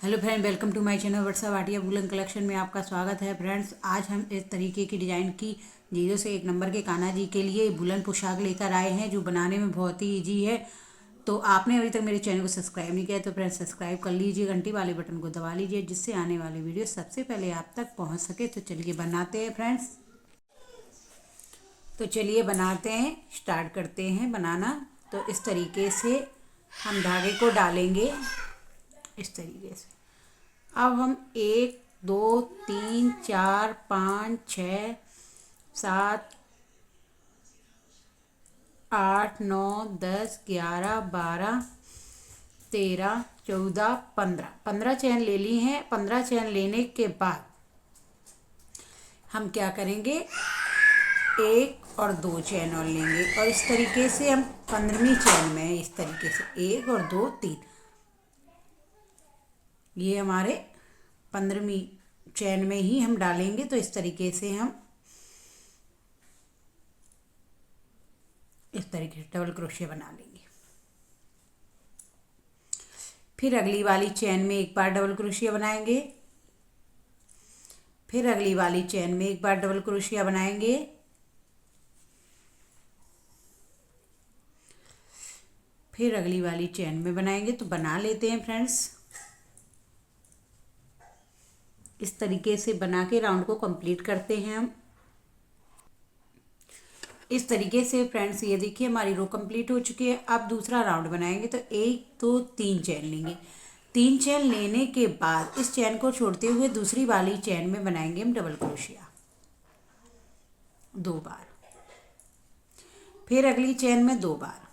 Hello friend, welcome to my channel व्हाट्सअप आर्टिया woollen collection में आपका स्वागत है। फ्रेंड्स, आज हम इस तरीके की डिज़ाइन की 0 से 1 नंबर के कान्हा जी के लिए वूलन पोशाक लेकर आए हैं, जो बनाने में बहुत ही ईजी है। तो आपने अभी तक मेरे चैनल को सब्सक्राइब नहीं किया तो फ्रेंड्स सब्सक्राइब कर लीजिए, घंटी वाले बटन को दबा लीजिए, जिससे आने वाली वीडियो सबसे पहले आप तक पहुँच सके। तो चलिए बनाते हैं फ्रेंड्स। तो चलिए बनाते हैं, स्टार्ट करते हैं बनाना। तो इस तरीके से हम धागे को डालेंगे, इस तरीके से। अब हम 1 2 3 4 5 6 7 8 9 10 11 12 13 14 15 चैन ले ली हैं। 15 चैन लेने के बाद हम क्या करेंगे, 1 और 2 चैन और लेंगे, और इस तरीके से हम 15वीं चैन में इस तरीके से 1 और 2 3 ये हमारे 15वीं चैन में ही हम डालेंगे। तो इस तरीके से हम इस तरीके से डबल क्रोशिया बना लेंगे। फिर अगली वाली चैन में एक बार डबल क्रोशिया बनाएंगे, फिर अगली वाली चैन में एक बार डबल क्रोशिया बनाएंगे, फिर अगली वाली चैन में बनाएंगे। तो बना लेते हैं फ्रेंड्स, इस तरीके से बना के राउंड को कंप्लीट करते हैं हम। इस तरीके से फ्रेंड्स ये देखिए हमारी रो कंप्लीट हो चुकी है। अब दूसरा राउंड बनाएंगे। तो 1 2 3 चैन लेंगे। 3 चैन लेने के बाद इस चैन को छोड़ते हुए दूसरी वाली चैन में बनाएंगे हम डबल क्रोशिया 2 बार, फिर अगली चैन में 2 बार,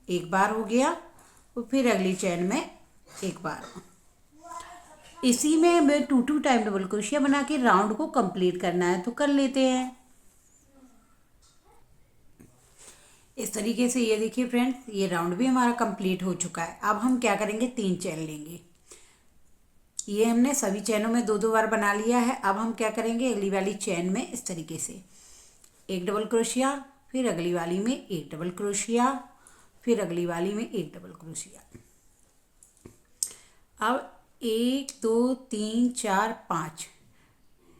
1 बार हो गया, और फिर अगली चैन में 1 बार। इसी में हमें 2 टाइम डबल क्रोशिया बना के राउंड को कंप्लीट करना है। तो कर लेते हैं इस तरीके से। ये देखिए फ्रेंड्स, ये राउंड भी हमारा कंप्लीट हो चुका है। अब हम क्या करेंगे, 3 चैन लेंगे। ये हमने सभी चैनों में 2 2 बार बना लिया है। अब हम क्या करेंगे, अगली वाली चैन में इस तरीके से 1 डबल क्रोशिया, फिर अगली वाली में 1 डबल क्रोशिया, फिर अगली वाली में 1 डबल क्रोशिया। अब 1 2 3 4 5,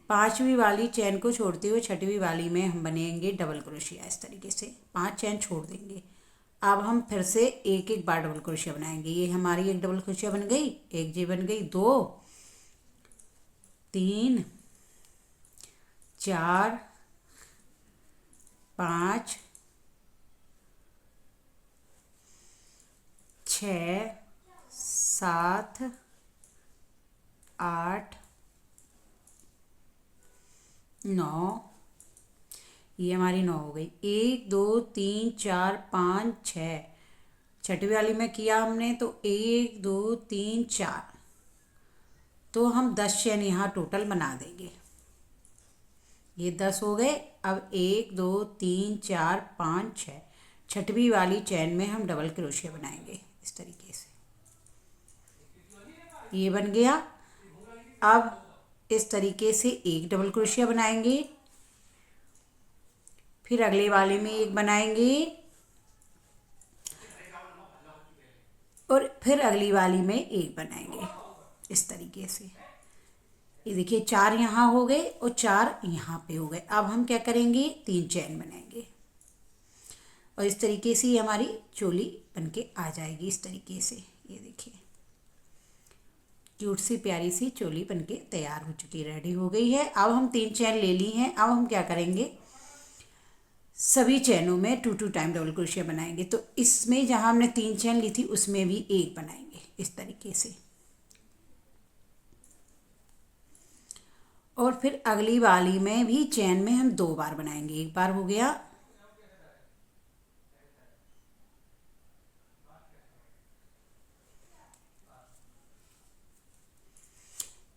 5वीं वाली चैन को छोड़ते हुए 6वीं वाली में हम बनेंगे डबल क्रोशिया। इस तरीके से 5 चैन छोड़ देंगे। अब हम फिर से एक एक बार डबल क्रोशिया बनाएंगे। ये हमारी 1 डबल क्रोशिया बन गई, एक ये बन गई, 2 3 4 5 6 7 8 9, ये हमारी 9 हो गई। 1 2 3 4 5 6, 6वीं वाली में किया हमने तो 1 2 3 4, तो हम 10 चैन यहाँ टोटल बना देंगे। ये 10 हो गए। अब 1 2 3 4 5 6, 6वीं वाली चैन में हम डबल क्रोशिया बनाएंगे इस तरीके से। ये बन गया। अब इस तरीके से एक डबल क्रोशिया बनाएंगे, फिर अगले वाले में एक बनाएंगे, और फिर अगली वाली में एक बनाएंगे इस तरीके से। ये देखिए 4 यहाँ हो गए और 4 यहाँ पे हो गए। अब हम क्या करेंगे, 3 चैन बनाएंगे, और इस तरीके से ही हमारी चोली बनके आ जाएगी। इस तरीके से ये देखिए क्यूट सी प्यारी सी चोली बनके तैयार हो चुकी, रेडी हो गई है। अब हम 3 चैन ले ली हैं। अब हम क्या करेंगे, सभी चैनों में 2 2 टाइम डबल क्रोशिया बनाएंगे। तो इसमें जहाँ हमने 3 चैन ली थी उसमें भी एक बनाएंगे इस तरीके से, और फिर अगली वाली में भी चैन में हम 2 बार बनाएंगे। 1 बार हो गया,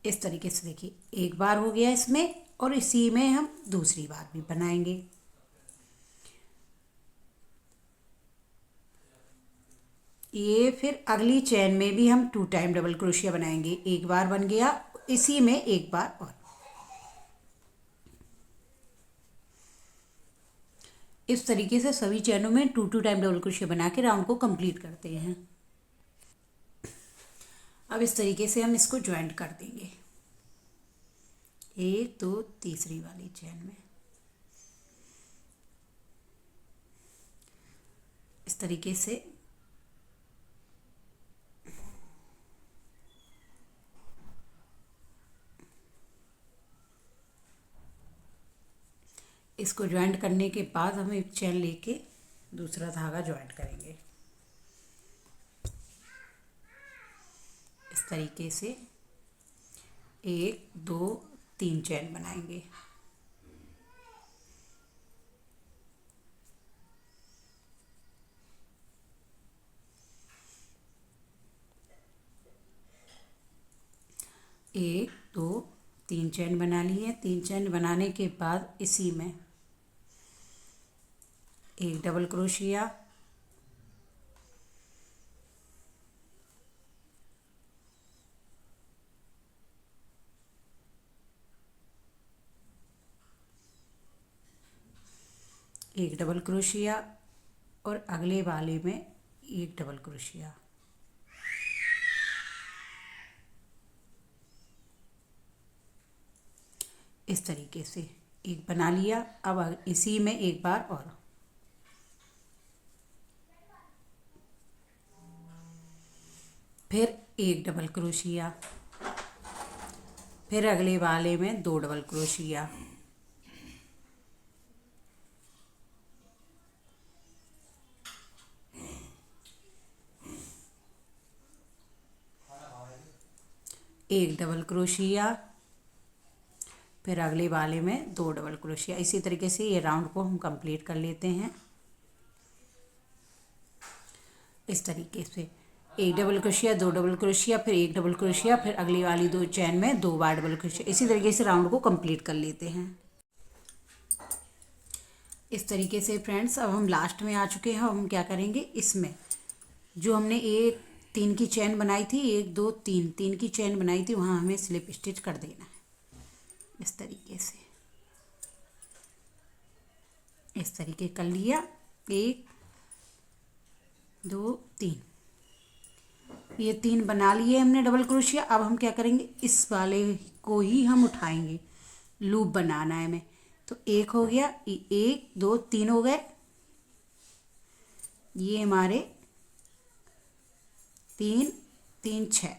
इस तरीके से देखिए 1 बार हो गया इसमें, और इसी में हम दूसरी बार भी बनाएंगे। ये फिर अगली चैन में भी हम 2 टाइम डबल क्रोशिया बनाएंगे। 1 बार बन गया, इसी में 1 बार और। इस तरीके से सभी चैनों में 2 2 टाइम डबल क्रोशिया बना के राउंड को कंप्लीट करते हैं। अब इस तरीके से हम इसको ज्वाइंट कर देंगे, एक दो तीसरी वाली चेन में इस तरीके से इसको ज्वाइंट करने के बाद हम एक चेन लेके दूसरा धागा ज्वाइंट करेंगे। इस तरीके से एक दो तीन चेन बनाएंगे। एक दो तीन चेन बना ली है। तीन चेन बनाने के बाद इसी में एक डबल क्रोशिया, एक डबल क्रोशिया और अगले वाले में एक डबल क्रोशिया। इस तरीके से एक बना लिया। अब इसी में एक बार और फिर एक डबल क्रोशिया, फिर अगले वाले में दो डबल क्रोशिया, एक डबल क्रोशिया, फिर अगले वाले में दो डबल क्रोशिया। इसी तरीके से ये राउंड को हम कंप्लीट कर लेते हैं। इस तरीके से एक डबल क्रोशिया, दो डबल क्रोशिया, फिर एक डबल क्रोशिया, फिर अगली वाली दो चेन में दो बार डबल क्रोशिया। इसी तरीके से राउंड को कंप्लीट कर लेते हैं। इस तरीके से फ्रेंड्स अब हम लास्ट में आ चुके हैं। अब हम क्या करेंगे, इसमें जो हमने एक तीन की चेन बनाई थी, एक दो तीन तीन की चेन बनाई थी, वहाँ हमें स्लिप स्टिच कर देना है। इस तरीके से इस तरीके कर लिया, एक दो तीन, ये तीन बना लिए हमने डबल क्रोशिया। अब हम क्या करेंगे, इस वाले को ही हम उठाएंगे, लूप बनाना है हमें। तो एक हो गया, एक दो तीन हो गए, ये हमारे तीन तीन छः।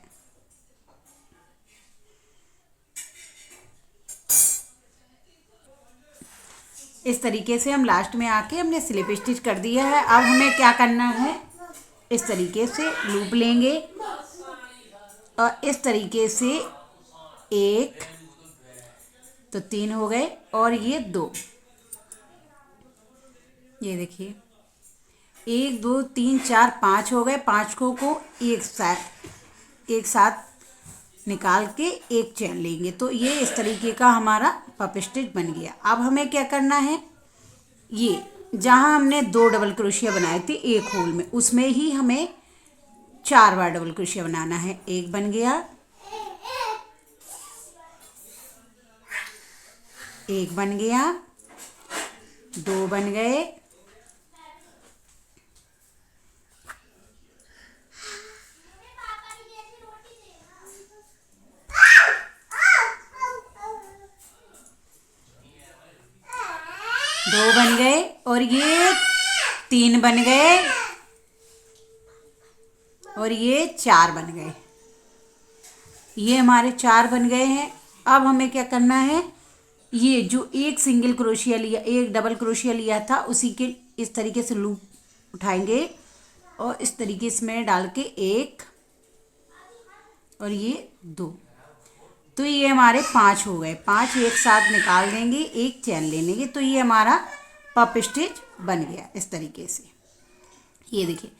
इस तरीके से हम लास्ट में आके हमने स्लिप स्टिच कर दिया है। अब हमें क्या करना है, इस तरीके से लूप लेंगे और इस तरीके से एक तो तीन हो गए और ये दो, ये देखिए एक दो तीन चार पाँच हो गए। पाँच को एक साथ निकाल के एक चेन लेंगे तो ये इस तरीके का हमारा पफ स्टिच बन गया। अब हमें क्या करना है, ये जहाँ हमने दो डबल क्रोशिया बनाए थे एक होल में, उसमें ही हमें चार बार डबल क्रोशिया बनाना है। एक बन गया, एक बन गया, दो बन गए, दो बन गए और ये तीन बन गए और ये चार बन गए। ये हमारे चार बन गए हैं। अब हमें क्या करना है, ये जो एक सिंगल क्रोशिया लिया, एक डबल क्रोशिया लिया था, उसी के इस तरीके से लूप उठाएंगे और इस तरीके से में डाल के एक और ये दो, तो ये हमारे पांच हो गए। पांच एक साथ निकाल देंगे, एक चैन ले लेंगे, तो ये हमारा पफ स्टिच बन गया इस तरीके से। ये देखिए,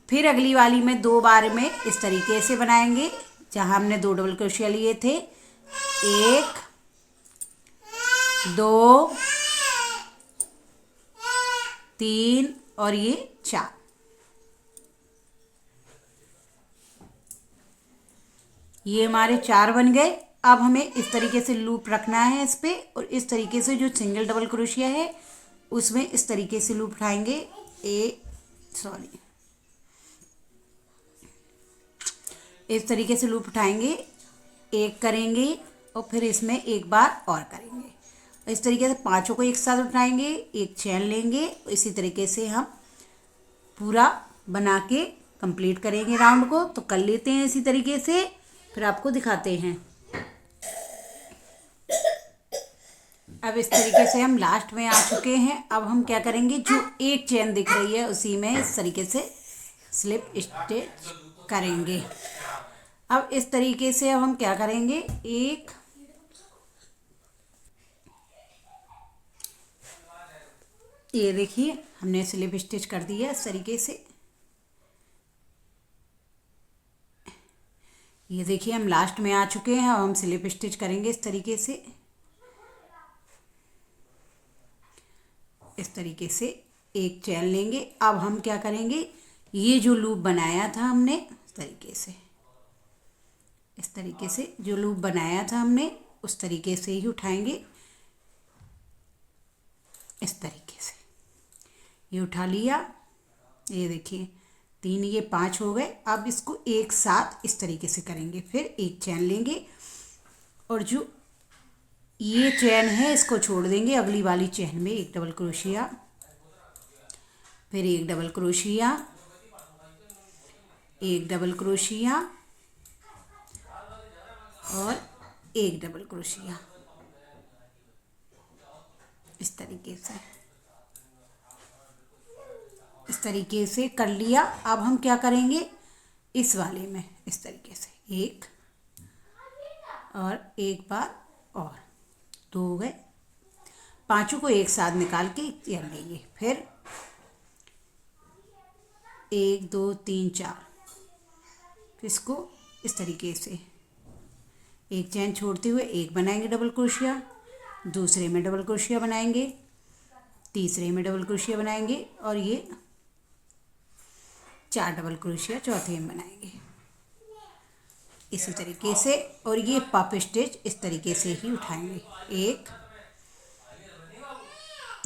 फिर अगली वाली में दो बार में इस तरीके से बनाएंगे, जहाँ हमने दो डबल क्रोशिया लिए थे, एक दो तीन और ये चार। ये हमारे चार बन गए। अब हमें इस तरीके से लूप रखना है इस पे और इस तरीके से जो सिंगल डबल क्रोशिया है उसमें इस तरीके से लूप उठाएंगे। इस तरीके से लूप उठाएंगे, एक करेंगे और फिर इसमें एक बार और करेंगे। इस तरीके से पांचों को एक साथ उठाएंगे, एक चैन लेंगे। इसी तरीके से हम पूरा बना के कंप्लीट करेंगे राउंड को। तो कर लेते हैं इसी तरीके से, फिर आपको दिखाते हैं। अब इस तरीके से हम लास्ट में आ चुके हैं। अब हम क्या करेंगे, जो एक चेन दिख रही है उसी में इस तरीके से स्लिप स्टिच करेंगे। अब इस तरीके से अब हम क्या करेंगे, एक ये देखिए हमने स्लिप स्टिच कर दिया इस तरीके से। ये देखिए हम लास्ट में आ चुके हैं। अब हम स्लिप स्टिच करेंगे इस तरीके से। इस तरीके से एक चैन लेंगे। अब हम क्या करेंगे, ये जो लूप बनाया था हमने इस तरीके से जो लूप बनाया था हमने उस तरीके से ही उठाएंगे। इस तरीके से ये उठा लिया। ये देखिए 3, ये 5 हो गए। अब इसको एक साथ इस तरीके से करेंगे, फिर एक चैन लेंगे और जो ये चैन है इसको छोड़ देंगे। अगली वाली चैन में एक डबल क्रोशिया, फिर एक डबल क्रोशिया, एक डबल क्रोशिया और एक डबल क्रोशिया। इस तरीके से कर लिया। अब हम क्या करेंगे, इस वाले में इस तरीके से एक और एक बार और 2 हो गए। पांचों को एक साथ निकाल के चैन लेंगे, फिर 1 2 3 4। फिर इसको इस तरीके से एक चैन छोड़ते हुए एक बनाएंगे डबल क्रोशिया, दूसरे में डबल क्रोशिया बनाएंगे, तीसरे में डबल क्रोशिया बनाएंगे और ये 4 डबल क्रोशिया चौथे में बनाएंगे इसी तरीके से। और ये पफ स्टिच इस तरीके से ही उठाएंगे, एक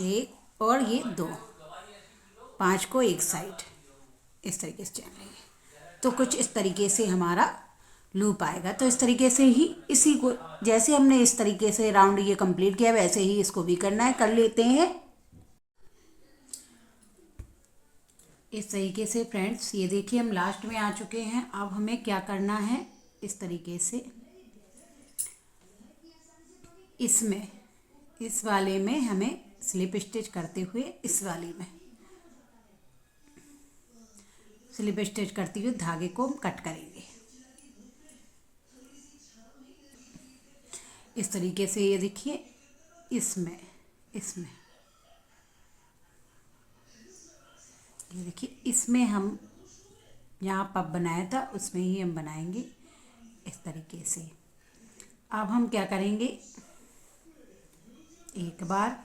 एक और ये 2, 5 को एक साइड इस तरीके से चैन लेंगे। तो कुछ इस तरीके से हमारा लूप आएगा। तो इस तरीके से ही इसी को जैसे हमने इस तरीके से राउंड ये कंप्लीट किया वैसे ही इसको भी करना है। कर लेते हैं इस तरीके से। फ्रेंड्स ये देखिए हम लास्ट में आ चुके हैं। अब हमें क्या करना है, इस तरीके से इसमें इस वाले में हमें स्लिप स्टिच करते हुए इस वाले में स्लिप स्टिच करते हुए धागे को हम कट करेंगे इस तरीके से। ये देखिए इसमें ये देखिए इसमें हम यहाँ पब बनाया था उसमें ही हम बनाएंगे इस तरीके से। अब हम क्या करेंगे, एक बार,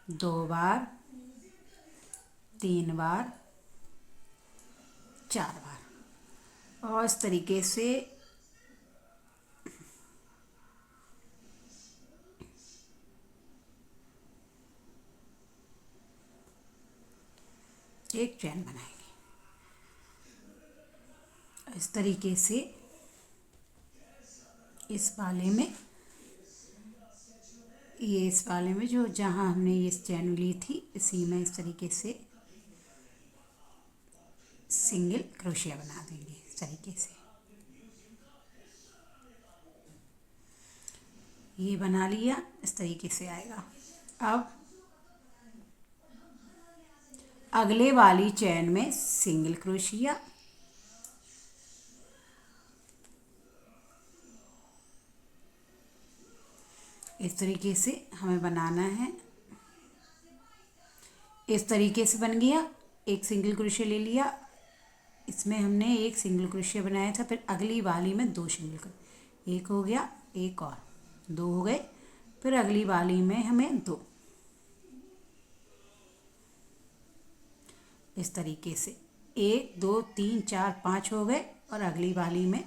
2 बार, 3 बार, 4 बार और इस तरीके से एक चैन बनाएंगे। इस तरीके से इस वाले में इस वाले में जो जहाँ हमने ये चैन ली थी इसी में इस तरीके से सिंगल क्रोशिया बना देंगे इस तरीके से। ये बना लिया, इस तरीके से आएगा। अब अगले वाली चैन में सिंगल क्रोशिया, इस तरीके से हमें बनाना है। इस तरीके से बन गया। एक सिंगल क्रोशिया ले लिया, इसमें हमने एक सिंगल क्रोशिया बनाया था, फिर अगली वाली में 2 सिंगल क्रोशिया, एक हो गया, एक और 2 हो गए, फिर अगली वाली में हमें 2 इस तरीके से 1 2 3 4 5 हो गए और अगली वाली में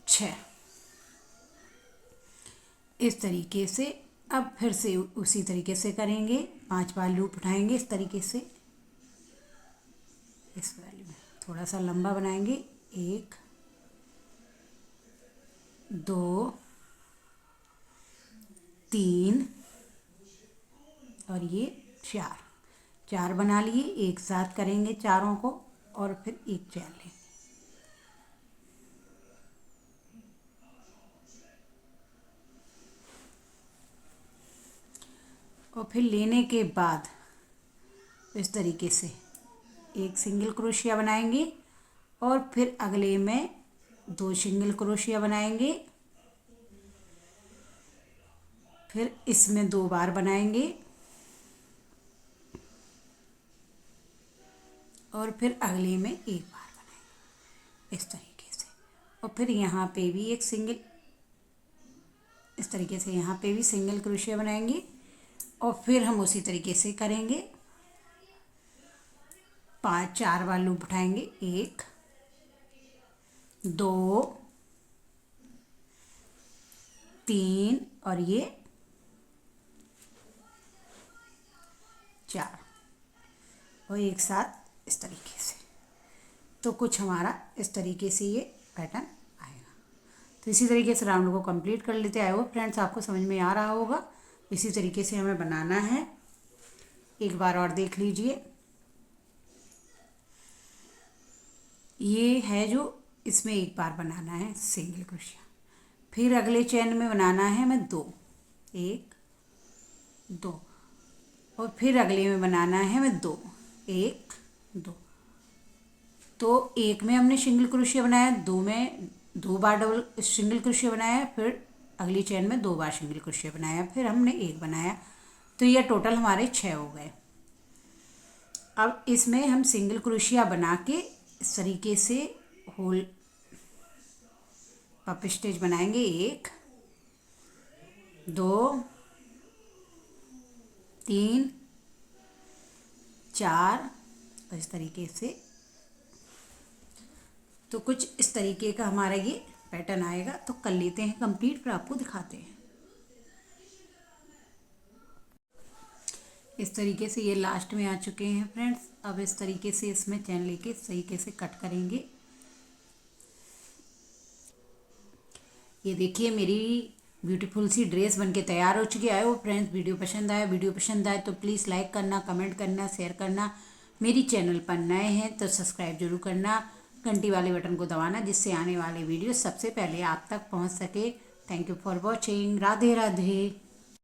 6 इस तरीके से। अब फिर से उसी तरीके से करेंगे, 5 बार लूप उठाएंगे इस तरीके से इस वाली में थोड़ा सा लंबा बनाएंगे, 1 2 3 और ये 4 बना लिए। एक साथ करेंगे चारों को और फिर एक चैन लेंगे। और फिर लेने के बाद इस तरीके से एक सिंगल क्रोशिया बनाएंगे और फिर अगले में 2 सिंगल क्रोशिया बनाएंगे, फिर इसमें 2 बार बनाएंगे और फिर अगले में 1 बार बनाएंगे इस तरीके से। और फिर यहाँ पे भी एक सिंगल, इस तरीके से यहाँ पे भी सिंगल क्रोशिया बनाएंगे और फिर हम उसी तरीके से करेंगे। 4 बार लूप उठाएंगे, 1 2 3 और ये 4 और एक साथ इस तरीके से। तो कुछ हमारा इस तरीके से ये पैटर्न आएगा। तो इसी तरीके से राउंड को कंप्लीट कर लेते आए हो फ्रेंड्स, आपको समझ में आ रहा होगा। इसी तरीके से हमें बनाना है। एक बार और देख लीजिए, ये है जो इसमें 1 बार बनाना है सिंगल क्रोशिया, फिर अगले चेन में बनाना है हमें 2, 1 2 और फिर अगले में बनाना है हमें 2, 1 2। तो एक में हमने सिंगल क्रोशिया बनाया, 2 में 2 बार डबल सिंगल क्रोशिया बनाया, फिर अगली चेन में 2 बार सिंगल क्रोशिया बनाया, फिर हमने 1 बनाया। तो ये टोटल हमारे 6 हो गए। अब इसमें हम सिंगल क्रोशिया बना के इस तरीके से होल पफ स्टिच बनाएंगे, 1 2 3 4 और इस तरीके से। तो कुछ इस तरीके का हमारा ये पैटर्न आएगा। तो कर लेते हैं कंप्लीट, फिर आपको दिखाते हैं। इस तरीके से ये लास्ट में आ चुके हैं फ्रेंड्स। अब इस तरीके से इसमें चैन लेके इस तरीके से कट करेंगे। ये देखिए मेरी ब्यूटीफुल सी ड्रेस बनके तैयार हो चुकी है। वो फ्रेंड्स वीडियो पसंद आए तो प्लीज़ लाइक करना, कमेंट करना, शेयर करना। मेरी चैनल पर नए हैं तो सब्सक्राइब जरूर करना, घंटी वाले बटन को दबाना, जिससे आने वाले वीडियो सबसे पहले आप तक पहुंच सके। Thank you for watching. Radhe Radhe.